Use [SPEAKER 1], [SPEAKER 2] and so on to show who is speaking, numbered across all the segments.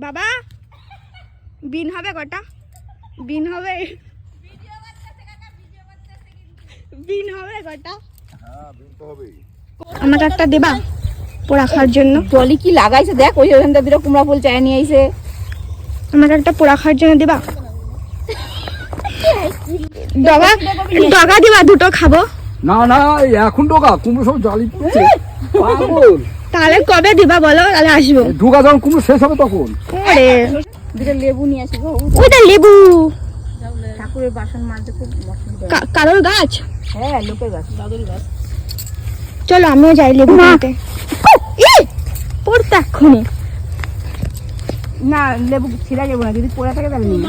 [SPEAKER 1] বাবা বিন হবে কটা? বিন হবে? বিন হবে কটা? আমাকে একটা দেবা পোড়া খাওয়ার জন্য?
[SPEAKER 2] জলি কি লাগাইছে দেখ, ওই ওখানটা দিলে কুমড়া ফুল চায় নিয়ে আইছে।
[SPEAKER 1] আমাকে একটা পোড়া খাওয়ার জন্য দেবা? ডগা ডগা দিবা, দুটো খাবো।
[SPEAKER 3] না না এখন ডগা কুমড়ো সব জালি পড়ছে পাগল।
[SPEAKER 1] তাহলে কবে দিবা বলো, তাহলে আসবো।
[SPEAKER 3] ঢুকা যখন কুমড়ো শেষ হবে তখন।
[SPEAKER 1] আরে
[SPEAKER 2] দুটো লেবু নিয়ে আসি গো।
[SPEAKER 1] ওইটা লেবু
[SPEAKER 2] ঠাকুরের বাসন মাজতে খুব অসুবিধা।
[SPEAKER 1] কারোর গাছ?
[SPEAKER 2] হ্যাঁ লোকের গাছ, দাদুর গাছ।
[SPEAKER 1] চলো আমিও যাই লেবু আনতে। পড়তে এক্ষুনি
[SPEAKER 2] না লেবু ছিঁড়া যাবো না, যদি পড়ে থাকে তাহলে নিয়ে।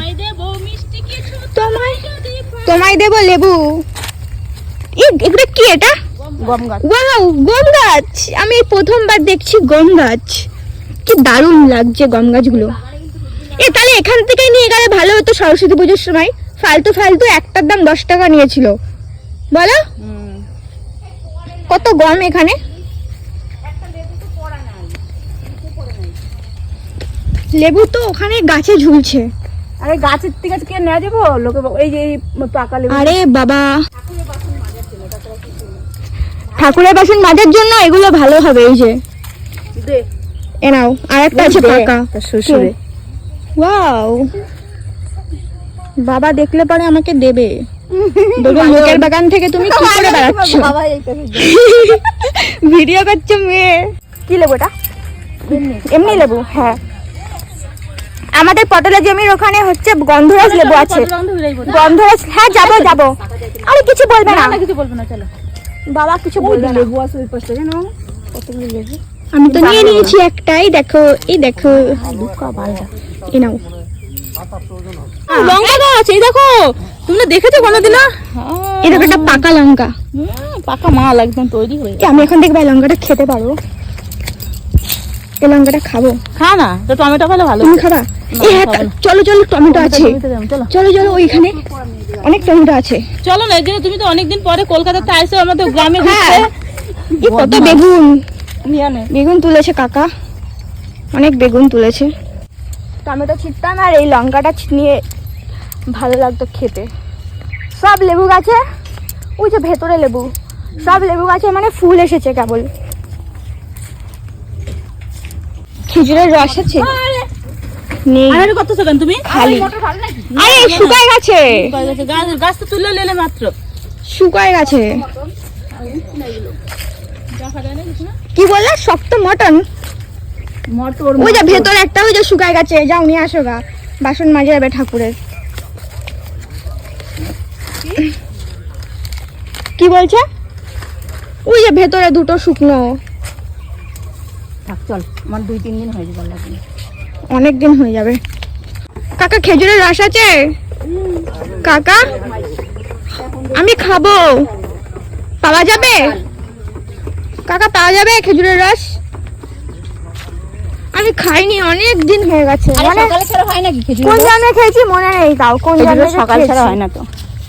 [SPEAKER 1] তোমায় দেবো লেবু। এগুলো কি? এটা
[SPEAKER 2] গম গাছ।
[SPEAKER 1] ওয়াও, গম গাছ। আমি প্রথমবার দেখছি গম গাছ। কি দারুণ লাগছে গম গাছগুলো। তাহলে এখান থেকে নিয়ে গেলে ভালো হতো সরস্বতী পুজোর সময়। ফালতু ফালতু একটার দাম 10 টাকা নিয়েছিল বলো। কত গম এখানে। লেবু তো ওখানে গাছে ঝুলছে।
[SPEAKER 2] আরে গাছের থেকে কে নেওয়া যাবো লোকে? এই যে পাকা লেবু।
[SPEAKER 1] আরে বাবা, ঠাকুরের বাসন মাজার জন্য এগুলো ভালো হবে। এই যে এ নাও, আর একটা আছে পাকা।
[SPEAKER 2] শ্বশুরে
[SPEAKER 1] ওয়াও, বাবা দেখলে পরে আমাকে দেবে। বলবো লোকের বাগান থেকে তুমি কি করে বেড়াচ্ছ, ভিডিও করছো মেয়ে। কি লেবু এটা? এমনি লেবু? হ্যাঁ, আমাদের পটলা জমির ওখানে হচ্ছে গন্ধরাজ লেবু আছে। গন্ধরাজ, হ্যাঁ যাবো যাবো। আরে কিছু বলবে না,
[SPEAKER 2] কিছু বলবো না, চলো।
[SPEAKER 1] বাবা কিছু বলবে না।
[SPEAKER 2] লেবু আছে ওই পাশে, জানো কতগুলো লেবু।
[SPEAKER 1] আমি তো নিয়ে নিয়েছি একটাই। দেখো এই দেখো, এই নাও।
[SPEAKER 2] লঙ্কা গাছ আছে, এই দেখো। তুমি না দেখেছো কোনোদিন?
[SPEAKER 1] এই দেখো একটা পাকা লঙ্কা।
[SPEAKER 2] পাকা মাল একদম তৈরি হয়ে।
[SPEAKER 1] আমি এখন দেখবো এই লঙ্কাটা খেতে পারবো। এই লঙ্কাটা খাবো।
[SPEAKER 2] খা না, তো টমেটো খেলে ভালো।
[SPEAKER 1] তুমি খাবা? এই হ্যাঁ, চলো চলো, টমেটো আছে। চলো চলো, ওইখানে অনেক টমেটো আছে।
[SPEAKER 2] চলো না, একদিন তুমি তো অনেকদিন পরে কলকাতাতে আইছো আমাদের গ্রামে ঘুরতে।
[SPEAKER 1] কত বেগুন,
[SPEAKER 2] নিয়ে নে।
[SPEAKER 1] বেগুন তুলেছে কাকা, অনেক বেগুন তুলেছে। টমেটো ছিটতাম আর এই লঙ্কাটা নিয়ে ভালো লাগতো খেতে। সব লেবু গাছে, ওই যে ভেতরে লেবু, সব লেবু গাছে মানে ফুল এসেছে কেবল। খেজুরের রস আছে? নেই।
[SPEAKER 2] আরে কত সেকেন্ড তুমি
[SPEAKER 1] খালি। আরে শুকায় গেছে,
[SPEAKER 2] গাছ তো তুলে নিলে মাত্র।
[SPEAKER 1] শুকায় গেছে। কি বললা? শক্ত মটন?
[SPEAKER 2] মটর
[SPEAKER 1] ওই যে ভেতরে একটা, ওই যে শুকায় গেছে। যাও নিয়ে আসো গা, বাসন মাজে যাবে ঠাকুরের। কি বলছে? ওই যে ভেতরে দুটো শুকনো।
[SPEAKER 2] থাক চল, আমার 2-3 দিন হয়ে যাবে।
[SPEAKER 1] অনেক দিন হয়ে যাবে। কাকা খেজুরের রস আছে? কাকা আমি খাবো, পাওয়া যাবে? কাকা পাওয়া যাবে খেজুরের রস? আমি খাইনি, অনেক দিন হয়ে গেছে। মানে
[SPEAKER 2] সকালে ছাড়া হয় নাকি খেজুর?
[SPEAKER 1] কোন জানে খেয়েছি মনে নেই তাও। কোন জানে
[SPEAKER 2] সকাল ছাড়া হয় না তো।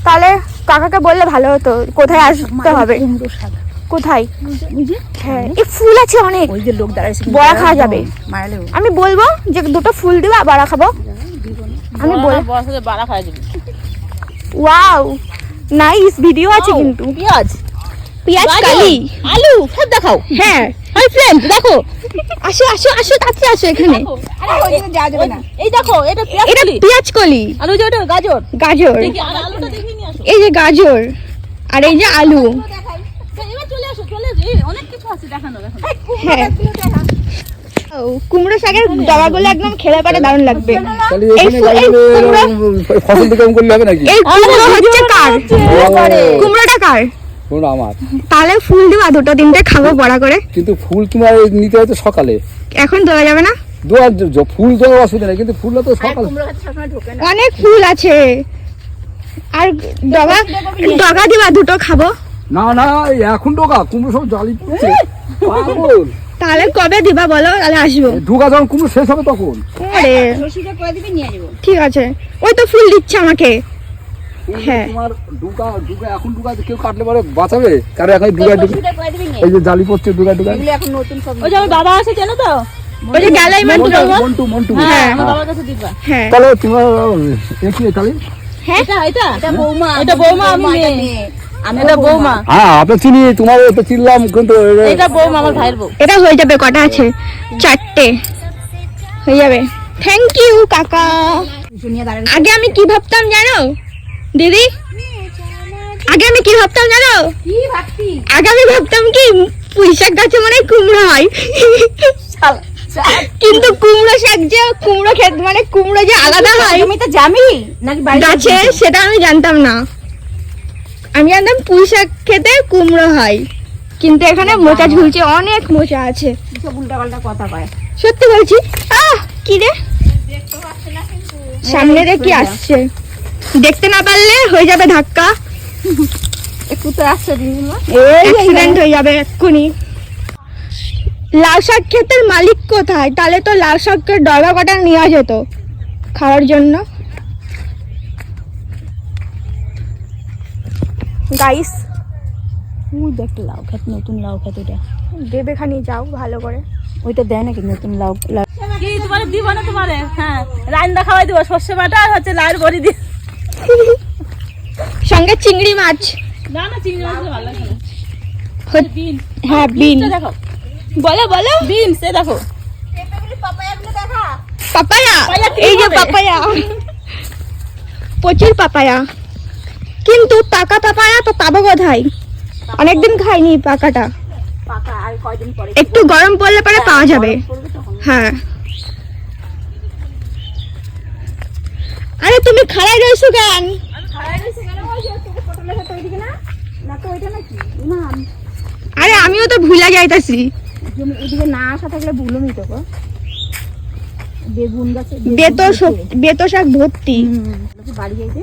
[SPEAKER 1] তাহলে কাকাকে বললে ভালো হতো। কোথায় আসতে হবে? কোথায়? হ্যাঁ, এই ফুল আছে অনেক,
[SPEAKER 2] ওই যে লোক দাঁড়াইছে,
[SPEAKER 1] বড়া খাওয়া যাবে।
[SPEAKER 2] মারালে
[SPEAKER 1] আমি বলবো যে দুটো ফুল দিবা, বড়া খাবো। আমি বল,
[SPEAKER 2] বড় সাথে বড়া খাওয়া যাবে।
[SPEAKER 1] ওয়াও নাইস, ভিডিও আছে কিন্তু।
[SPEAKER 2] পেঁয়াজ,
[SPEAKER 1] পেঁয়াজ কালি,
[SPEAKER 2] আলু সব দেখাও।
[SPEAKER 1] হ্যাঁ
[SPEAKER 2] হাই ফ্রেন্ড দেখো,
[SPEAKER 1] আসো আসো আসো, তাড়াতাড়ি আসো এখানে।
[SPEAKER 2] এই দেখো এটা পেঁয়াজ
[SPEAKER 1] এটা
[SPEAKER 2] কলি,
[SPEAKER 1] পেঁয়াজ কলি।
[SPEAKER 2] আলু যে ওটা গাজর।
[SPEAKER 1] গাজর,
[SPEAKER 2] দেখি আর আলুটা দেখি নিয়ে আসো।
[SPEAKER 1] এই যে গাজর, আর এই যে আলু।
[SPEAKER 2] এবার চলে আসো, চলে আসো। এই অনেক কিছু আছে দেখানো।
[SPEAKER 1] হ্যাঁ, ও কুমড়ো শাকের ডগাগুলো একদম খেলে পরে দারুণ লাগবে।
[SPEAKER 3] তাহলে
[SPEAKER 1] এই
[SPEAKER 3] এখানে
[SPEAKER 1] ফসল
[SPEAKER 3] দিকে করলে হবে নাকি?
[SPEAKER 1] এই কুমড়ো হচ্ছে কার? কুমড়োটা কার?
[SPEAKER 3] কোন আমার?
[SPEAKER 1] তাহলে ফুল দিবা, দুটো তিনটে খাবো বড়া করে।
[SPEAKER 3] কিন্তু ফুল তোমার নিতে হয়তো সকালে।
[SPEAKER 1] এখন তোলা যাবে না?
[SPEAKER 3] ফুল দেওয়ার অসুবিধা নেই, কিন্তু ফুলটা তো সকালে।
[SPEAKER 1] অনেক ফুল আছে। আর ডগা ডগা দিবা, দুটো খাবো।
[SPEAKER 3] না না এখন ডগা কুমড়ো সব জালি পড়ছে পাগল।
[SPEAKER 1] তাহলে কবে দিবা বলো, তাহলে আসবো।
[SPEAKER 3] ঢুকা যখন কুমড়ো শেষ হবে তখন।
[SPEAKER 1] আরে ঠিক আছে, ওই তো ফুল দিচ্ছে আমাকে। হ্যাঁ
[SPEAKER 3] তোমার ডুকা এখন ডুকা কেউ কাটলে পরে বাঁচাবে? কারণ এখন ডুকা এই যে জালি পড়ছে ডুকা।
[SPEAKER 2] ওই যে আমার বাবা আছে, জানো তো?
[SPEAKER 1] ওই যে গেলাই মন্টু
[SPEAKER 3] মন্টু মন্টু
[SPEAKER 1] হ্যাঁ
[SPEAKER 2] আমার বাবার কাছে দিবা।
[SPEAKER 1] হ্যাঁ
[SPEAKER 3] তাহলে তোমার কি তাহলে
[SPEAKER 1] হ্যাঁ
[SPEAKER 2] এটা বৌমা, এটা বৌমা, আমি মেয়ে। আমি এটা বৌমা,
[SPEAKER 3] হ্যাঁ আপনি চিনি তোমার তো চিনলাম কিন্তু
[SPEAKER 2] এটা বৌমা, আমার ভাইয়ের বউ।
[SPEAKER 1] এটা হয়ে যাবে, কটা আছে? 4টে হয়ে যাবে। থ্যাংক ইউ কাকা।
[SPEAKER 2] শুনিয়ে দাঁড়াবে।
[SPEAKER 1] আগে আমি কি ভাবতাম জানো দিদি, আগে আমি কি ভাবতাম জানো,
[SPEAKER 2] কি ভাবছি?
[SPEAKER 1] আগে আমি ভাবতাম কি পুঁইশাক গাছে মানে কুমড়ো হয়, কিন্তু কুমড়ো শাক যে কুমড়ো ক্ষেত মানে কুমড়ো যে আলাদা হয়
[SPEAKER 2] জমিতে জামি নাকি বাড়ি
[SPEAKER 1] গাছে, সেটা আমি জানতাম না। আমি জানতাম পুঁইশাক খেতে কুমড়ো হয়, কিন্তু এখানে মোচা ঝুলছে, অনেক মোচা আছে।
[SPEAKER 2] সব উল্টাপাল্টা কথা কয়।
[SPEAKER 1] সত্যি বলছি। কি রে, সামনে রে কি আসছে, দেখতে না পারলে হয়ে যাবে ধাক্কা,
[SPEAKER 2] একটু তো আসছে দিদিমা।
[SPEAKER 1] অ্যাক্সিডেন্ট হয়ে যাবে এক্ষুনি। লাল শাক ক্ষেতের মালিক কোথায়? তাহলে তো লাল শাকের ডগা কটা নেওয়া যেত খাওয়ার জন্য। গাইস
[SPEAKER 2] ওই দেখ লাউ খেত, নতুন লাউ খেত ওটা।
[SPEAKER 1] দেবে খানি যাও ভালো করে।
[SPEAKER 2] ওইটা দেয় নাকি নতুন লাউ? কি তোমারে দিব না তোমারে? হ্যাঁ, রান্না খাওয়াই দিব, সর্ষে বাটা আর হচ্ছে লাউর বড়ি দি।
[SPEAKER 1] সঙ্গে চিংড়ি মাছ।
[SPEAKER 2] না না, চিংড়ি মাছ ভালো লাগে না। বিন,
[SPEAKER 1] হ্যাঁ বিন,
[SPEAKER 2] দেখো
[SPEAKER 1] বলো বলো।
[SPEAKER 2] বিন, সে দেখো
[SPEAKER 1] পাপায়া,
[SPEAKER 2] পাপায়া কি
[SPEAKER 1] এই যে
[SPEAKER 2] হবে?
[SPEAKER 1] পাপায়া, প্রচুর পাপায়া, কিন্তু পাকা পাপায়া তো পাবো কোথায়? অনেকদিন খাইনি পাকাটা,
[SPEAKER 2] পাকা আর কয়দিন পরে
[SPEAKER 1] একটু গরম পড়লে পরে পাওয়া যাবে।
[SPEAKER 2] পড়বে তখন।
[SPEAKER 1] হ্যাঁ, আরে তুমি খাড়াই রয়েছো কেন? আরে আমিও তো ভুলে যাইতাছি।
[SPEAKER 2] এদিকে না আসা থাকলে ভুলুমি তো গো। বেগুন গাছে
[SPEAKER 1] বেতো শাক ভর্তি।
[SPEAKER 2] বাড়ি যাইতে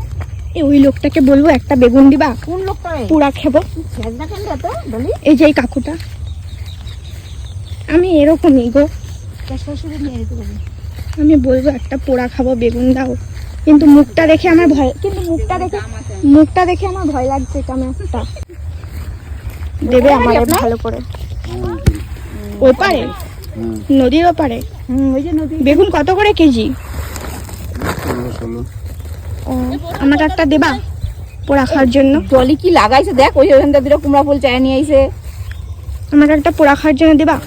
[SPEAKER 1] ওই লোকটাকে বলবো একটা বেগুন দিবা,
[SPEAKER 2] কোন লোকটা রে?
[SPEAKER 1] পুরা খাবো।
[SPEAKER 2] ছেড়না কেন রে তো বলি?
[SPEAKER 1] এই যে এই কাকুটা, আমি এরকমই গো,
[SPEAKER 2] শ্বশুরে নিয়ে যেতে বলি।
[SPEAKER 1] আমি বলবো একটা পোড়া খাবো, বেগুন দাও। কিন্তু মুখটা দেখে আমার ভয়, কিন্তু মুখটা দেখে আমার ভয় লাগছে কেমন একটা। দেবে আমার ভালো করে। ওই পারে, নদীর ওপারে
[SPEAKER 2] ওই যে নদী।
[SPEAKER 1] বেগুন কত করে কেজি? ও, আমার একটা দেবা পোড়া খাওয়ার জন্য?
[SPEAKER 2] জলি কি লাগাইছে দেখ, ওই ওখানটা দুটো কুমড়া ফুল চায় নিয়ে আইছে।
[SPEAKER 1] আমার একটা পোড়া খাওয়ার জন্য দেবা?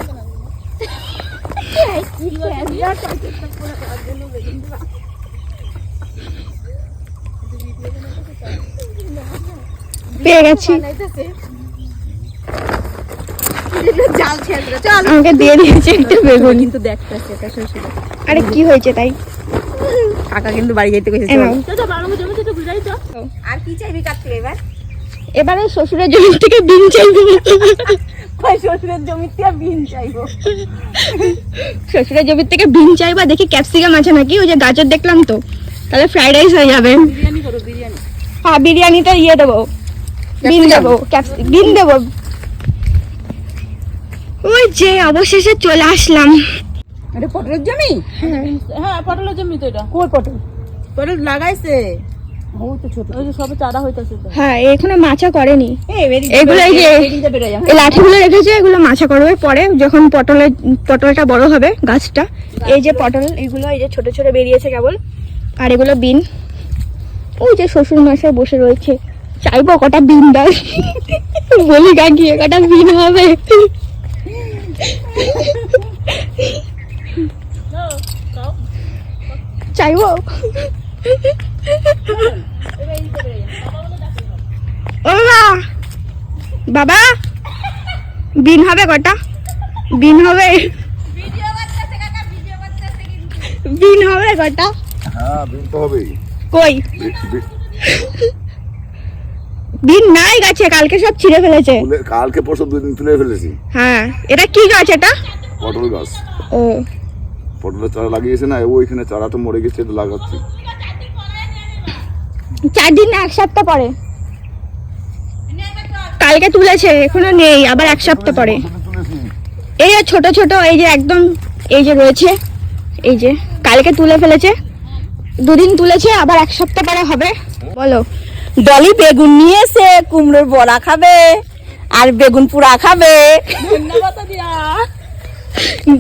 [SPEAKER 1] পেয়ে গেছি,
[SPEAKER 2] জাল ছেড়ে চল।
[SPEAKER 1] আমাকে দিয়ে দিয়েছে একটা বেগুন।
[SPEAKER 2] কিন্তু দেখতেছে এটা শ্বশুর।
[SPEAKER 1] আরে কি হয়েছে তাই?
[SPEAKER 2] কাকা কিন্তু বাড়ি যাইতে কইছে।
[SPEAKER 1] এ নাও।
[SPEAKER 2] আর কি চাইবি কাছ থেকে এবার?
[SPEAKER 1] এবারে শ্বশুরের জমি থেকে বিন চাইবো।
[SPEAKER 2] কই শ্বশুরের জমি থেকে বিন চাইবো?
[SPEAKER 1] শ্বশুরের জমি থেকে বিন চাইবা, দেখি ক্যাপসিকাম আছে নাকি। ওই যে গাজর দেখলাম তো, তাহলে ফ্রাইড রাইস হয়ে যাবে।
[SPEAKER 2] বিরিয়ানি করো, বিরিয়ানি।
[SPEAKER 1] হ্যাঁ, বিরিয়ানিতে ইয়ে দেবো, বিন দেবো, বিন দেবো। ওই যে অবশেষে চলে আসলাম।
[SPEAKER 2] এটা পটলের জমি? হ্যাঁ, পটলের জমি তো এটা।
[SPEAKER 1] কই পটল?
[SPEAKER 2] পটল লাগাইছে। ও তো ছোট, ওই যে সবে চারা হইতাছে তো।
[SPEAKER 1] হ্যাঁ, এখনো মাছা করেনি।
[SPEAKER 2] এগুলো
[SPEAKER 1] এগুলো এই যে
[SPEAKER 2] বেরো যায়।
[SPEAKER 1] এই লাঠিগুলো রেখেছে, এগুলো মাছা করবে পরে যখন পটলটা বড় হবে গাছটা। এই যে পটল, এগুলো এই যে ছোট ছোট বেরিয়েছে কেবল, আর এগুলো বিন। ওই যে শ্বশুর মশাই বসে রয়েছে, চাইবো কটা বিন দাও। বলি কাকি কটা বিন হবে? চাইবো? ও বাবা, বিন হবে কটা? বিন হবে, বিন হবে কটা?
[SPEAKER 3] হ্যাঁ বিন তো হবেই।
[SPEAKER 1] কই বিন নাই গাছে, কালকে সব ছিঁড়ে ফেলেছে।
[SPEAKER 3] কালকে পরশু 2 দিন তুলে ফেলেছি।
[SPEAKER 1] হ্যাঁ, এটা কি গাছ? এটা
[SPEAKER 3] পটল গাছ।
[SPEAKER 1] ও,
[SPEAKER 3] পটলের চারা লাগিয়েছে না, ওইখানে চারাটা মরে গেছে, এটা লাগাচ্ছি।
[SPEAKER 1] 4 দিন না 1 সপ্তাহ পরে। কালকে তুলেছে, এখনো নেই, আবার 1 সপ্তাহ পরে। এই যে ছোট ছোট, এই যে একদম এই যে রয়েছে, এই যে কালকে তুলে ফেলেছে, 2 দিন তুলেছে, আবার 1 সপ্তাহ পরে হবে। বলো।
[SPEAKER 2] ডলি বেগুন নিয়েছে, কুমড়োর বড়া খাবে আর বেগুন পুরা খাবে।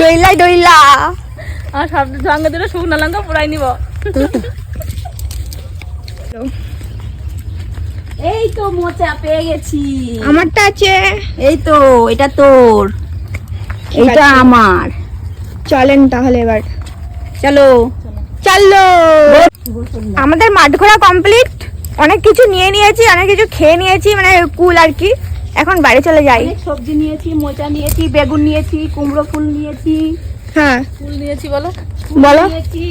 [SPEAKER 1] ডইলা ডইলা।
[SPEAKER 2] আর সব সঙ্গে দিলে শুকনো লঙ্কা পুরাই নিব। এই তো মোচা পেয়ে গেছি।
[SPEAKER 1] আমারটা আছে।
[SPEAKER 2] এই তো এটা তোর,
[SPEAKER 1] ঠিক
[SPEAKER 2] এটা
[SPEAKER 1] আছে।
[SPEAKER 2] আমার।
[SPEAKER 1] চলেন তাহলে এবার
[SPEAKER 2] চলো
[SPEAKER 1] চলো। আমাদের মাঠ ঘোরা কমপ্লিট। অনেক কিছু নিয়ে নিয়েছি, অনেক কিছু খেয়ে নিয়েছি, মানে কুল আর কি। এখন বাড়ি চলে যাই।
[SPEAKER 2] অনেক সবজি নিয়েছি, মোচা নিয়েছি, বেগুন নিয়েছি, কুমড়ো ফুল নিয়েছি।
[SPEAKER 1] হ্যাঁ
[SPEAKER 2] ফুল নিয়েছি বলো,
[SPEAKER 1] বলো।
[SPEAKER 2] নিয়েছি।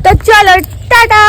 [SPEAKER 1] তো চলো টাটা।